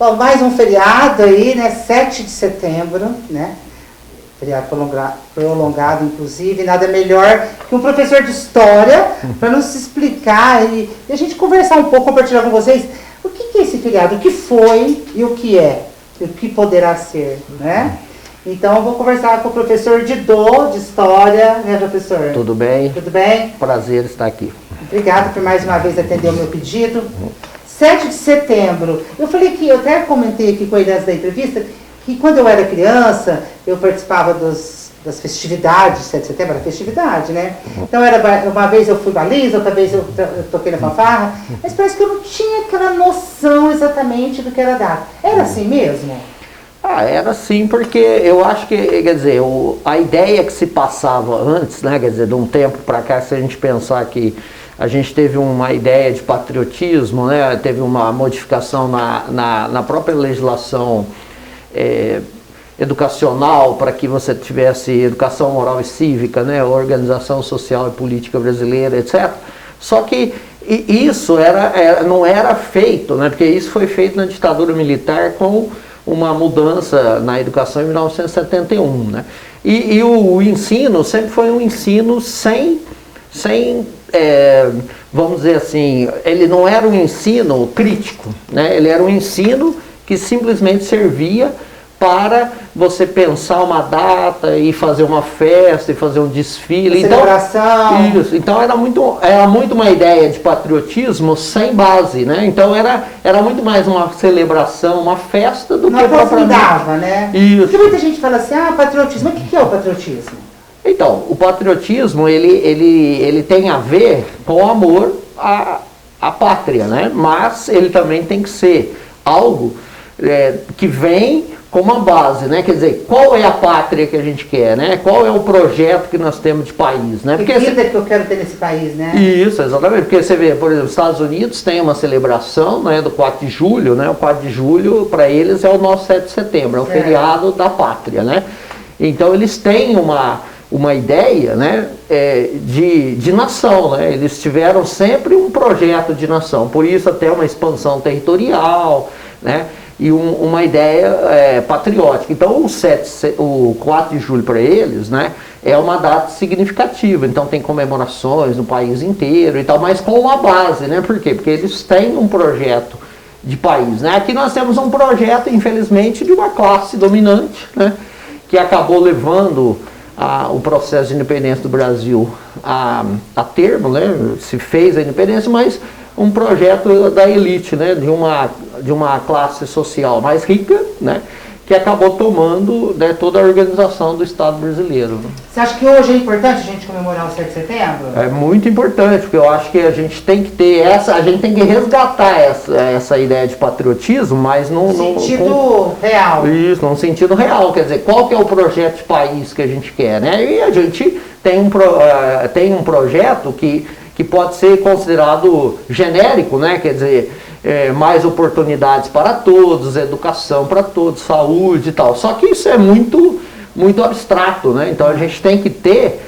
Bom, mais um feriado aí, né? 7 de setembro, né? Feriado prolongado, inclusive. Nada melhor que um professor de história para nos explicar e a gente conversar um pouco, compartilhar com vocês o que é esse feriado, o que foi e o que é, e o que poderá ser, né? Então, eu vou conversar com o professor Didô, de História, né, professor? Tudo bem? Tudo bem? Prazer estar aqui. Obrigada por mais uma vez atender o meu pedido. 7 de setembro. Eu falei que, eu até comentei aqui com ele antes da entrevista, que quando eu era criança, eu participava das festividades, 7 de setembro era festividade, né? Então, uma vez eu fui baliza, outra vez eu toquei na fanfarra, mas parece que eu não tinha aquela noção exatamente do que era a data. Era assim mesmo? Era assim, porque eu acho que, quer dizer, a ideia que se passava antes, né, quer dizer, de um tempo para cá, se a gente pensar que a gente teve uma ideia de patriotismo, né, teve uma modificação na própria legislação educacional para que você tivesse educação moral e cívica, né, organização social e política brasileira, etc. Só que isso não era feito, né, porque isso foi feito na ditadura militar com uma mudança na educação em 1971, né? E o ensino sempre foi um ensino vamos dizer assim, ele não era um ensino crítico, né? Ele era um ensino que simplesmente servia para você pensar uma data e fazer uma festa e fazer um desfile. Celebração. Isso. Então era muito uma ideia de patriotismo sem base, né? Então era muito mais uma celebração, uma festa do que propriamente, né? Isso. Porque muita gente fala assim, patriotismo. Mas o que é o patriotismo? Então, o patriotismo ele tem a ver com o amor à pátria, né? Mas ele também tem que ser algo que vem com uma base, né? Quer dizer, qual é a pátria que a gente quer, né? Qual é o projeto que nós temos de país, né? Porque vida que eu quero ter nesse país, né? Isso, exatamente. Porque você vê, por exemplo, os Estados Unidos tem uma celebração, né, do 4 de julho, né? O 4 de julho, para eles, é o nosso 7 de setembro, é o feriado da pátria, né? Então, eles têm uma ideia, né, de nação, né? Eles tiveram sempre um projeto de nação, por isso até uma expansão territorial, né? E uma ideia patriótica. Então o 4 de julho para eles, né, é uma data significativa, então tem comemorações no país inteiro e tal, mas com uma base, né? Por quê? Porque eles têm um projeto de país, né? Aqui nós temos um projeto, infelizmente, de uma classe dominante, né, que acabou levando o processo de independência do Brasil a termo, né? Se fez a independência, mas um projeto da elite, né? de uma classe social mais rica, né? Que acabou tomando, né, toda a organização do Estado brasileiro. Né? Você acha que hoje é importante a gente comemorar o 7 de setembro? É muito importante, porque eu acho que a gente tem que ter a gente tem que resgatar essa ideia de patriotismo, mas no sentido real. Isso, num sentido real, quer dizer, qual que é o projeto de país que a gente quer, né? E a gente tem um projeto que pode ser considerado genérico, né? Quer dizer, mais oportunidades para todos, educação para todos, saúde e tal. Só que isso é muito, muito abstrato, né? Então a gente tem que ter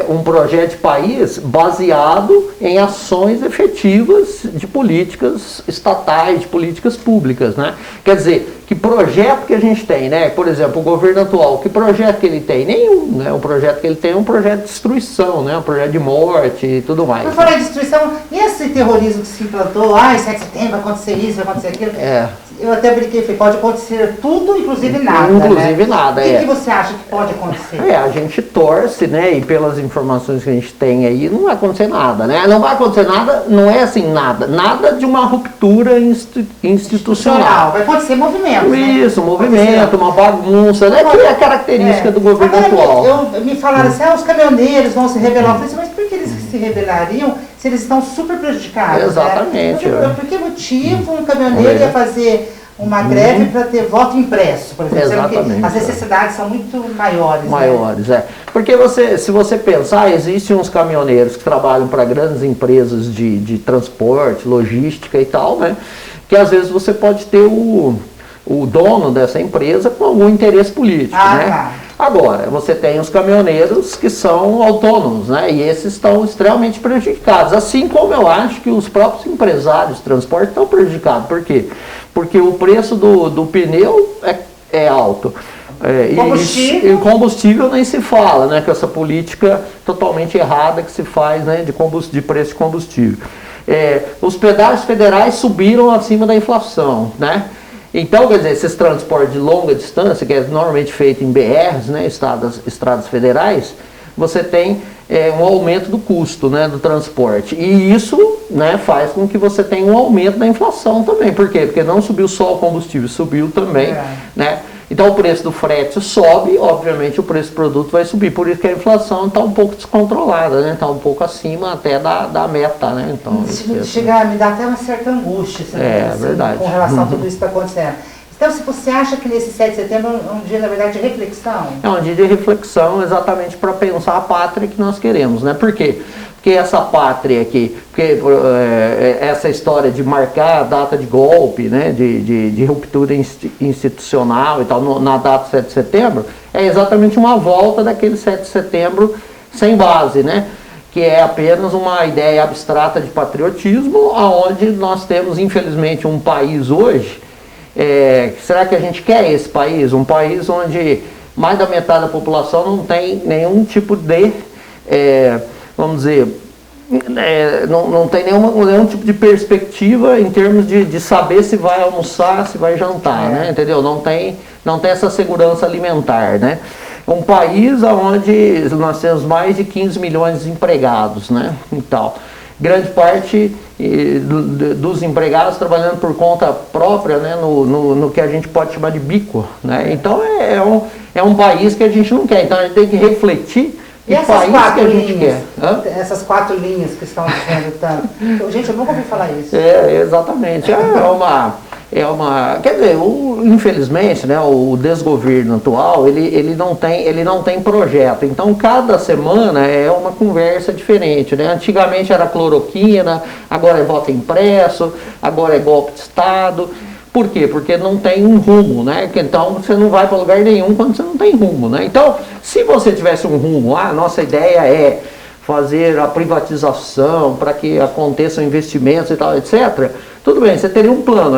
um projeto de país baseado em ações efetivas de políticas estatais, de políticas públicas, né? Quer dizer, que projeto que a gente tem, né? Por exemplo, o governo atual, que projeto que ele tem? Nenhum, né? O projeto que ele tem é um projeto de destruição, né? Um projeto de morte e tudo mais. Por falar em destruição, e esse terrorismo que se implantou, 7 de setembro, vai acontecer isso, vai acontecer aquilo? Eu até brinquei, falei, pode acontecer tudo, inclusive nada, inclusive né? nada, O que você acha que pode acontecer? A gente torce, né? E pelas informações que a gente tem aí, não vai acontecer nada, né? Não vai acontecer nada, não é assim nada de uma ruptura institucional. Vai acontecer movimento, Isso, movimento, uma bagunça, né? Que é a característica do governo atual. Me falaram assim, os caminhoneiros vão se rebelar. Eu falei assim, mas por que eles se rebelariam se eles estão super prejudicados? Exatamente. Né? Por que motivo um caminhoneiro ia fazer uma greve para ter voto impresso, por exemplo? Exatamente. As necessidades são muito maiores. Maiores, né? Porque se você pensar, existem uns caminhoneiros que trabalham para grandes empresas de transporte, logística e tal, né? Que às vezes você pode ter o dono dessa empresa com algum interesse político, né? Tá. Agora, você tem os caminhoneiros que são autônomos, né? E esses estão extremamente prejudicados. Assim como eu acho que os próprios empresários de transporte estão prejudicados. Por quê? porque o preço do pneu é alto. Combustível. E combustível nem se fala, né? Com essa política totalmente errada que se faz, né? De preço de combustível. Os pedágios federais subiram acima da inflação, né? Então, quer dizer, esses transportes de longa distância, que é normalmente feito em BRs, né? Estradas federais, você tem um aumento do custo, né, do transporte. E isso, né, faz com que você tenha um aumento da inflação também. Por quê? Porque não subiu só o combustível, subiu também, né? Então o preço do frete sobe, obviamente o preço do produto vai subir. Por isso que a inflação está um pouco descontrolada, né? Está um pouco acima até da meta, né? Então, me dá até uma certa angústia, assim, verdade. Com relação a tudo isso que está acontecendo. Então, se você acha que nesse 7 de setembro é um dia, na verdade, de reflexão? É um dia de reflexão exatamente para pensar a pátria que nós queremos, né? Por quê? Porque essa pátria aqui, essa história de marcar a data de golpe, né? De ruptura institucional e tal, na data 7 de setembro, é exatamente uma volta daquele 7 de setembro sem base, né? Que é apenas uma ideia abstrata de patriotismo, onde nós temos, infelizmente, um país hoje. Será que a gente quer esse país? Um país onde mais da metade da população não tem nenhum tipo de, vamos dizer, não tem nenhum tipo de perspectiva em termos de saber se vai almoçar, se vai jantar, né? Entendeu? Não tem essa segurança alimentar, né? Um país onde nós temos mais de 15 milhões de empregados, né? E tal. Grande parte dos empregados trabalhando por conta própria, né, no que a gente pode chamar de bico, né? Então é um país que a gente não quer. Então a gente tem que refletir e que país que a gente linhas, quer. Essas 4 linhas que estão dizendo tanto. Gente, eu nunca ouvi falar isso. Exatamente. Quer dizer, infelizmente, né, o desgoverno atual, ele não tem projeto. Então, cada semana é uma conversa diferente, né? Antigamente era cloroquina, agora é voto impresso, agora é golpe de Estado. Por quê? Porque não tem um rumo, né? Então, você não vai para lugar nenhum quando você não tem rumo, né? Então, se você tivesse um rumo, nossa ideia é fazer a privatização para que aconteçam investimentos e tal, etc., tudo bem, você teria um plano,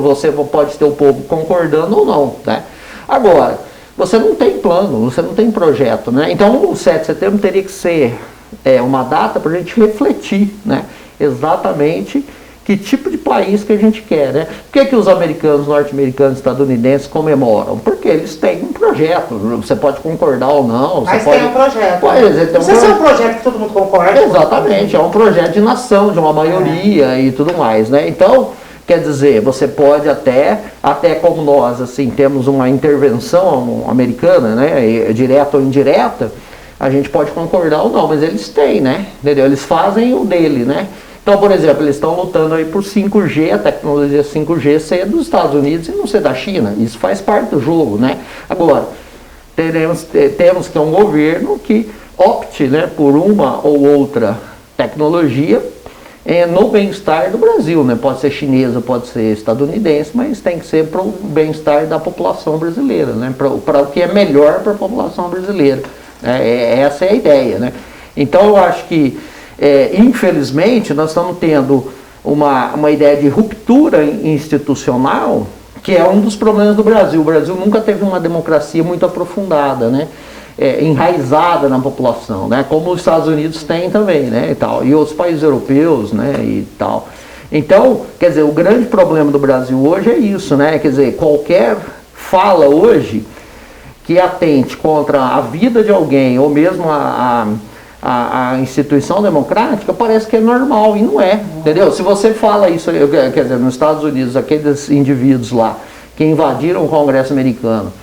você pode ter o povo concordando ou não, né? Agora, você não tem plano, você não tem projeto, né? Então, o 7 de setembro teria que ser uma data para a gente refletir, né? Exatamente que tipo de país que a gente quer, né? Por que os americanos, norte-americanos, estadunidenses comemoram? Porque eles têm um projeto, você pode concordar ou não. Mas tem um projeto. Precisa ser um projeto que todo mundo concorda. Exatamente, é um projeto de nação, de uma maioria e tudo mais, né? Então, quer dizer, você pode até como nós, assim, temos uma intervenção americana, né? Direta ou indireta, a gente pode concordar ou não, mas eles têm, né? Entendeu? Eles fazem o dele, né? Então, por exemplo, eles estão lutando aí por 5G, a tecnologia 5G ser dos Estados Unidos e não ser da China. Isso faz parte do jogo, né? Agora, temos que ter um governo que opte, né, por uma ou outra tecnologia no bem-estar do Brasil, né? Pode ser chinesa, pode ser estadunidense, mas tem que ser para o bem-estar da população brasileira, né? Para o que é melhor para a população brasileira. Essa é a ideia, né? Então, eu acho que infelizmente, nós estamos tendo uma ideia de ruptura institucional, que é um dos problemas do Brasil. O Brasil nunca teve uma democracia muito aprofundada, né? Enraizada na população, né? Como os Estados Unidos têm também, né? E tal, e outros países europeus, né? E tal. Então, quer dizer, o grande problema do Brasil hoje é isso, né? Quer dizer, qualquer fala hoje que atente contra a vida de alguém, ou mesmo a instituição democrática, parece que é normal, e não é, entendeu? Se você fala isso, quer dizer, nos Estados Unidos, aqueles indivíduos lá que invadiram o Congresso americano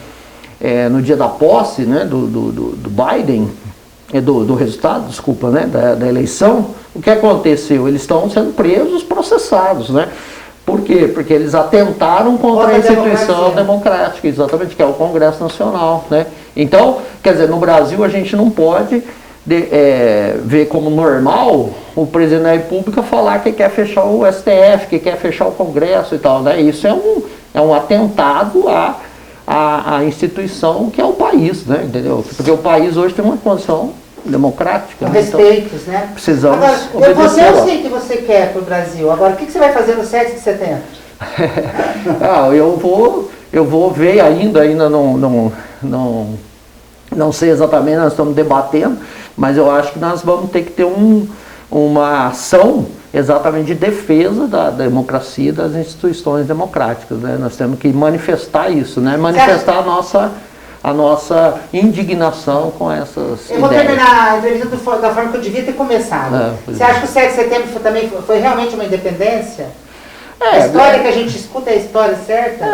no dia da posse, né, do Biden, do resultado, desculpa, né, da eleição, o que aconteceu? Eles estão sendo presos, processados, né? Por quê? Porque eles atentaram contra a instituição democrática, exatamente, que é o Congresso Nacional, né? Então, quer dizer, no Brasil a gente não pode ver como normal o presidente da República falar que quer fechar o STF, que quer fechar o Congresso e tal, né? Isso é um atentado à instituição que é o país, né? Entendeu? Porque o país hoje tem uma condição democrática. Com respeitos, né? Precisamos agora, eu sei que você quer para o Brasil. Agora, o que você vai fazer no 7 de setembro? Eu vou ver ainda não sei exatamente, nós estamos debatendo, mas eu acho que nós vamos ter que ter uma ação exatamente de defesa da democracia e das instituições democráticas, né? Nós temos que manifestar isso, né? Manifestar a nossa indignação com essas Eu vou ideias. terminar a entrevista da forma que eu devia ter começado. Você acha que o 7 de setembro também foi realmente uma independência? A história que a gente escuta é a história certa?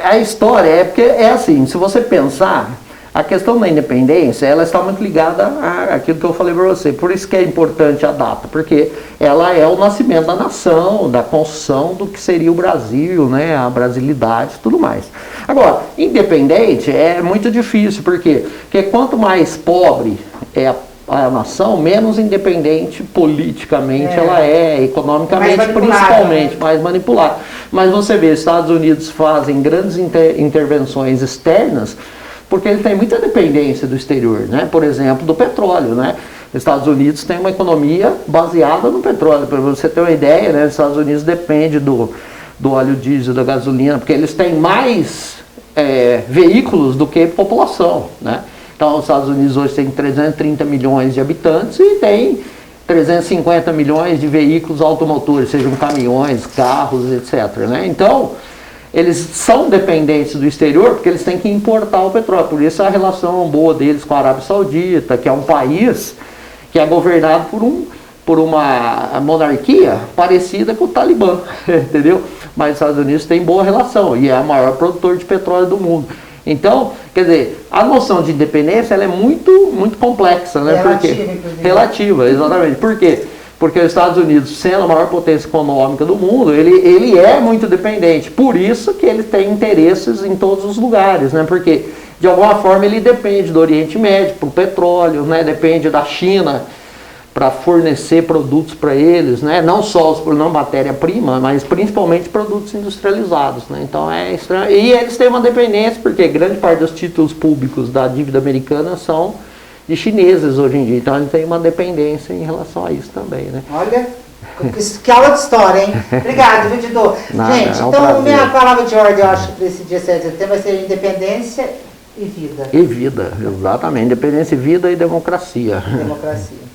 A história porque é assim, se você pensar, a questão da independência, ela está muito ligada àquilo que eu falei para você. Por isso que é importante a data, porque ela é o nascimento da nação, da construção do que seria o Brasil, né, a brasilidade e tudo mais. Agora, independente é muito difícil, por quê? Porque quanto mais pobre é a nação, menos independente politicamente ela é, economicamente principalmente, mais manipulada. Mas você vê, os Estados Unidos fazem grandes intervenções externas, porque ele tem muita dependência do exterior, né? Por exemplo, do petróleo, né? Os Estados Unidos tem uma economia baseada no petróleo. Para você ter uma ideia, né? Os Estados Unidos depende do óleo diesel, da gasolina, porque eles têm mais veículos do que população, né? Então, os Estados Unidos hoje tem 330 milhões de habitantes e tem 350 milhões de veículos automotores, sejam caminhões, carros, etc., né? Então, eles são dependentes do exterior porque eles têm que importar o petróleo. Por isso a relação boa deles com a Arábia Saudita, que é um país que é governado por uma monarquia parecida com o Talibã, entendeu? Mas os Estados Unidos têm boa relação e é o maior produtor de petróleo do mundo. Então, quer dizer, a noção de independência ela é muito, muito complexa, né? Relativa, exatamente. Por quê? Porque os Estados Unidos, sendo a maior potência econômica do mundo, ele é muito dependente. Por isso que ele tem interesses em todos os lugares, né? Porque, de alguma forma, ele depende do Oriente Médio para o petróleo, né? Depende da China para fornecer produtos para eles, né? Não só não matéria-prima, mas principalmente produtos industrializados, né? Então é estranho. E eles têm uma dependência, porque grande parte dos títulos públicos da dívida americana são de chineses hoje em dia, então ele tem uma dependência em relação a isso também, né? Olha, que aula de história, hein? Obrigado, viu, Didô? Gente, então minha palavra de ordem, eu acho, para esse dia 7 de setembro vai ser independência e vida. E vida, exatamente. Independência, vida e democracia. Democracia.